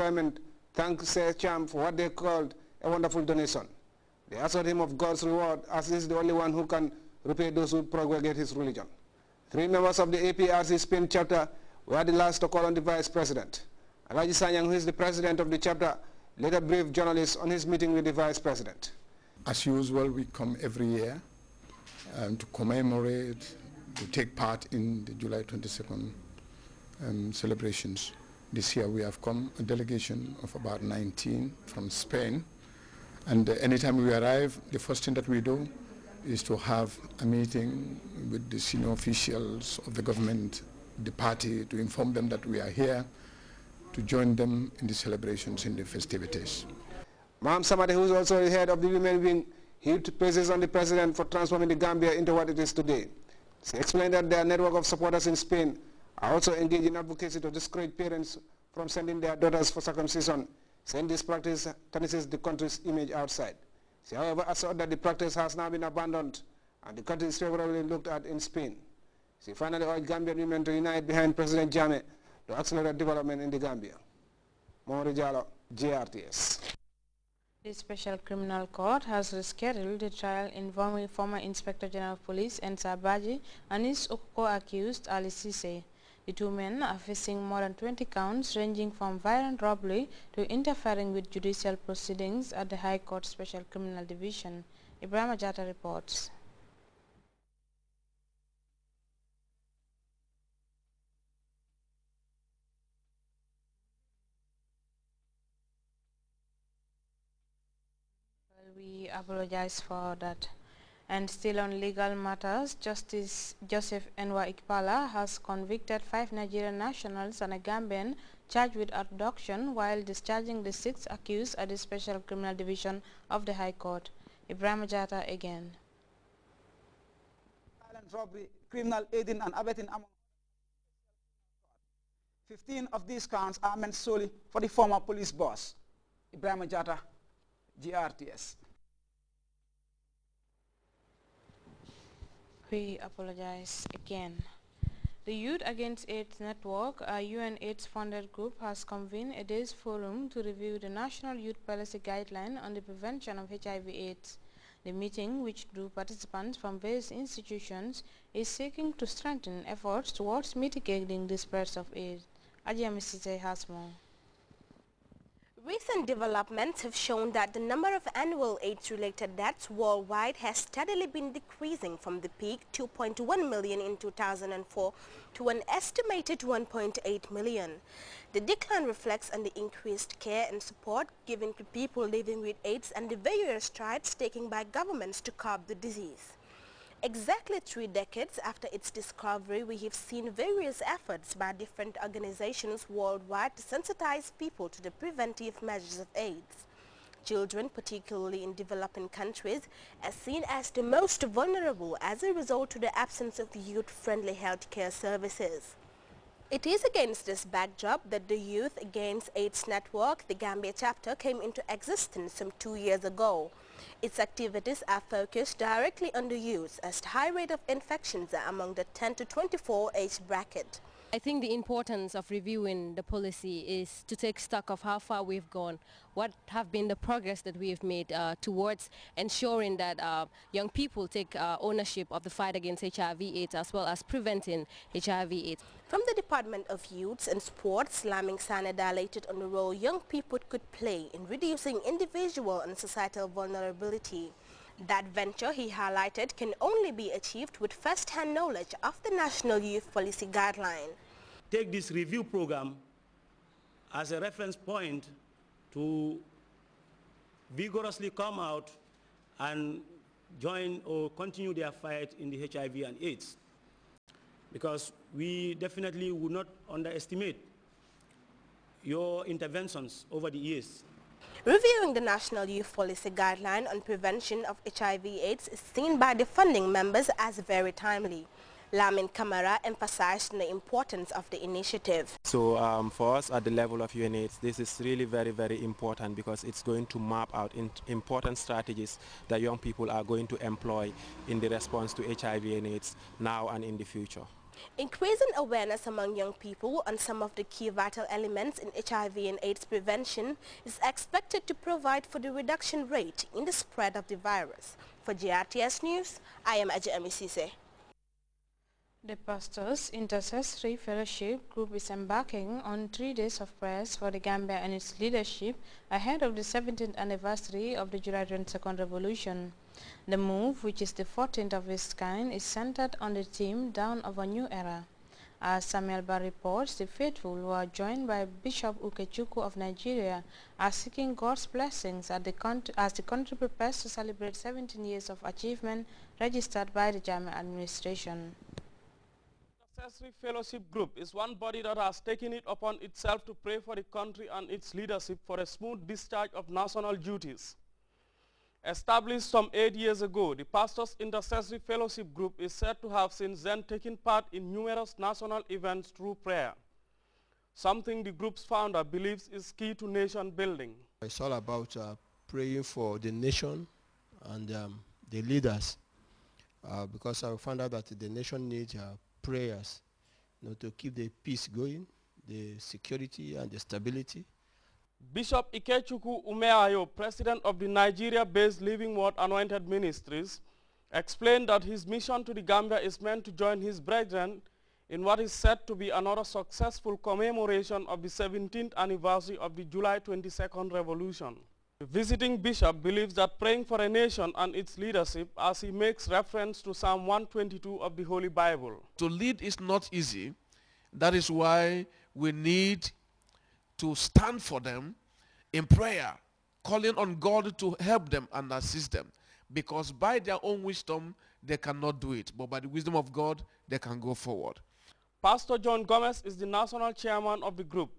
Employment thanked Sir Cham for what they called a wonderful donation. They assured him of God's reward, as he is the only one who can repay those who propagate his religion. 3 members of the APRC Spain chapter were the last to call on the Vice President. Alaji Sanyang, who is the President of the chapter, later briefed journalists on his meeting with the Vice President. As usual, we come every year to commemorate, to take part in the July 22nd celebrations. This year we have come a delegation of about 19 from Spain, and anytime we arrive, the first thing that we do is to have a meeting with the senior officials of the government, the party, to inform them that we are here to join them in the celebrations, in the festivities. Ma'am Samade, who is also the head of the women wing, heaped praises on the president for transforming the Gambia into what it is today. She explained that their network of supporters in Spain are also engaged in advocacy to discourage parents from sending their daughters for circumcision, saying this practice tarnishes the country's image outside. She, however, asserted that the practice has now been abandoned and the country is favorably looked at in Spain. She finally urged Gambian women to unite behind President Jammeh to accelerate development in the Gambia. Mohori Jallo, GRTS. The Special Criminal Court has rescheduled the trial involving former Inspector General of Police Ensa Baji and his co-accused Ali Sise. The two men are facing more than 20 counts ranging from violent robbery to interfering with judicial proceedings at the High Court Special Criminal Division. Ibrahim Ajata reports. We apologize for that. And still on legal matters, Justice Joseph Enwa Ikpala has convicted 5 Nigerian nationals and a Gambian charged with abduction while discharging the 6 accused at the Special Criminal Division of the High Court. Ibrahim Ajata again. Violent robbery, criminal aiding and abetting among 15 of these counts are meant solely for the former police boss. Ibrahim Ajata, GRTS. We apologize again. The Youth Against AIDS Network, a UN AIDS-funded group, has convened a day's forum to review the National Youth Policy Guideline on the prevention of HIV/AIDS. The meeting, which drew participants from various institutions, is seeking to strengthen efforts towards mitigating the spread of AIDS. Ajia Misise has more. Recent developments have shown that the number of annual AIDS-related deaths worldwide has steadily been decreasing from the peak 2.1 million in 2004 to an estimated 1.8 million. The decline reflects on the increased care and support given to people living with AIDS and the various strides taken by governments to curb the disease. Exactly 3 decades after its discovery, we have seen various efforts by different organizations worldwide to sensitize people to the preventive measures of AIDS. Children, particularly in developing countries, are seen as the most vulnerable as a result of the absence of youth-friendly healthcare services. It is against this backdrop that the Youth Against AIDS Network, the Gambia chapter, came into existence some 2 years ago. Its activities are focused directly on the youth, as the high rate of infections are among the 10 to 24 age bracket. I think the importance of reviewing the policy is to take stock of how far we've gone, what have been the progress that we have made towards ensuring that young people take ownership of the fight against HIV/AIDS as well as preventing HIV/AIDS. From the Department of Youth and Sports, Laming Sane dilated on the role young people could play in reducing individual and societal vulnerability. That venture, he highlighted, can only be achieved with first-hand knowledge of the National Youth Policy Guideline. Take this review program as a reference point to vigorously come out and join or continue their fight in the HIV and AIDS. Because we definitely would not underestimate your interventions over the years. Reviewing the National Youth Policy Guideline on prevention of HIV/AIDS is seen by the funding members as very timely. Lamin Kamara emphasized the importance of the initiative. So for us at the level of UNAIDS, this is really very, very important because it's going to map out important strategies that young people are going to employ in the response to HIV and AIDS now and in the future. Increasing awareness among young people on some of the key vital elements in HIV and AIDS prevention is expected to provide for the reduction rate in the spread of the virus. For GRTS News, I am Ajay Sise. The Pastors Intercessory Fellowship Group is embarking on 3 days of prayers for the Gambia and its leadership ahead of the 17th anniversary of the July 22nd Revolution. The move, which is the 14th of its kind, is centered on the theme Dawn of a New Era. As Samuel Bar reports, the faithful, who are joined by Bishop Ukechukwu of Nigeria, are seeking God's blessings as the country prepares to celebrate 17 years of achievement registered by the Jammeh administration. The Intercessory Fellowship Group is one body that has taken it upon itself to pray for the country and its leadership for a smooth discharge of national duties. Established some 8 years ago, the Pastors Intercessory Fellowship Group is said to have since then taken part in numerous national events through prayer, something the group's founder believes is key to nation building. It's all about praying for the nation and the leaders, because I found out that the nation needs prayers, to keep the peace going, the security and the stability. Bishop Ikechukwu Umeayo, president of the Nigeria-based Living Word Anointed Ministries, explained that his mission to the Gambia is meant to join his brethren in what is said to be another successful commemoration of the 17th anniversary of the July 22nd Revolution. The visiting bishop believes that praying for a nation and its leadership, as he makes reference to Psalm 122 of the Holy Bible. To lead is not easy. That is why we need to stand for them in prayer, calling on God to help them and assist them, because by their own wisdom they cannot do it, but by the wisdom of God they can go forward. Pastor John Gomez is the national chairman of the group.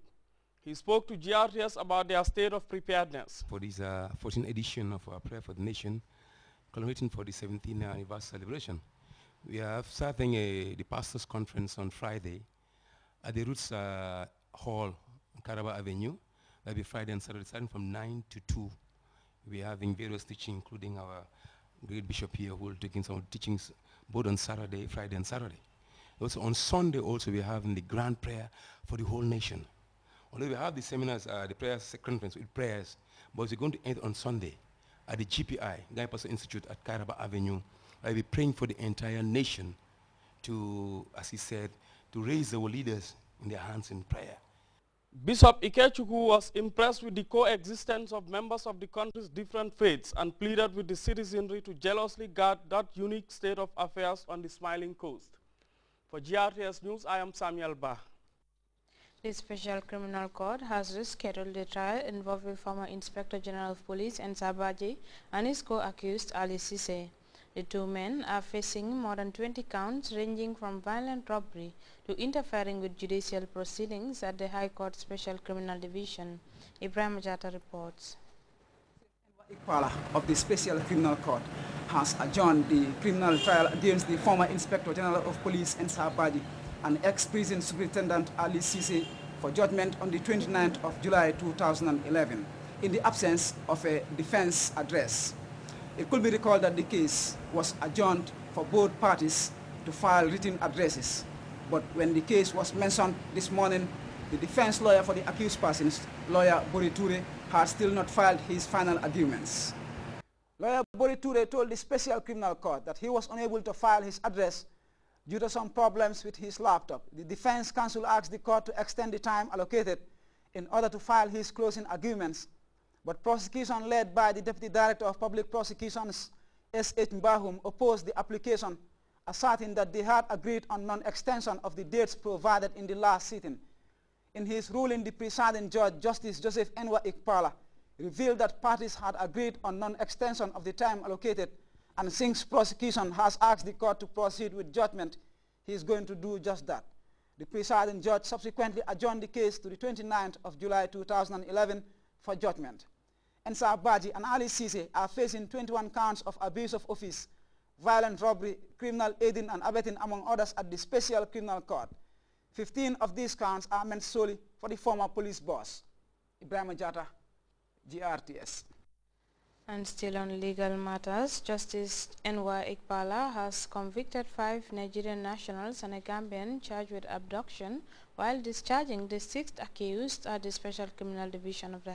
He spoke to GRTS about their state of preparedness. For this 14th edition of our Prayer for the Nation, culminating for the 17th anniversary celebration, we are starting the pastors' conference on Friday at the Roots Hall, Caraba Avenue. That'll be Friday and Saturday, starting from 9 to 2. We're having various teaching, including our great bishop here, who will taking some teachings both on Saturday, Friday, and Saturday. Also on Sunday, also we're having the grand prayer for the whole nation. Although we have the seminars, the prayer conference with prayers, but we're going to end on Sunday at the GPI, Guy Pastor Institute at Caraba Avenue. I'll be praying for the entire nation to, as he said, to raise our leaders in their hands in prayer. Bishop Ikechukwu was impressed with the coexistence of members of the country's different faiths and pleaded with the citizenry to jealously guard that unique state of affairs on the Smiling Coast. For GRTS News, I am Samuel Bah. The Special Criminal Court has rescheduled the trial involving former Inspector General of Police Ensa Baji and his co-accused Ali Sise. The two men are facing more than 20 counts ranging from violent robbery to interfering with judicial proceedings at the High Court Special Criminal Division. Ibrahim Jata reports. Ikpala of the Special Criminal Court has adjourned the criminal trial against the former Inspector General of Police Ensa Baji and ex-prison Superintendent Ali Sise for judgment on the 29th of July 2011 in the absence of a defense address. It could be recalled that the case was adjourned for both parties to file written addresses. But when the case was mentioned this morning, the defense lawyer for the accused persons, lawyer Boriture, had still not filed his final arguments. Lawyer Boriture told the Special Criminal Court that he was unable to file his address due to some problems with his laptop. The defense counsel asked the court to extend the time allocated in order to file his closing arguments. But prosecution led by the Deputy Director of Public Prosecutions, S.H. Mbahum, opposed the application, asserting that they had agreed on non-extension of the dates provided in the last sitting. In his ruling, the presiding judge, Justice Joseph Enwa Ikpala, revealed that parties had agreed on non-extension of the time allocated, and since prosecution has asked the court to proceed with judgment, he is going to do just that. The presiding judge subsequently adjourned the case to the 29th of July 2011 for judgment. Ensa Baji and Ali Sise are facing 21 counts of abuse of office, violent robbery, criminal aiding and abetting, among others, at the Special Criminal Court. 15 of these counts are meant solely for the former police boss. Ibrahim Jata, GRTS. And still on legal matters, Justice N.Y. Ikpala has convicted 5 Nigerian nationals and a Gambian charged with abduction while discharging the 6th accused at the Special Criminal Division of the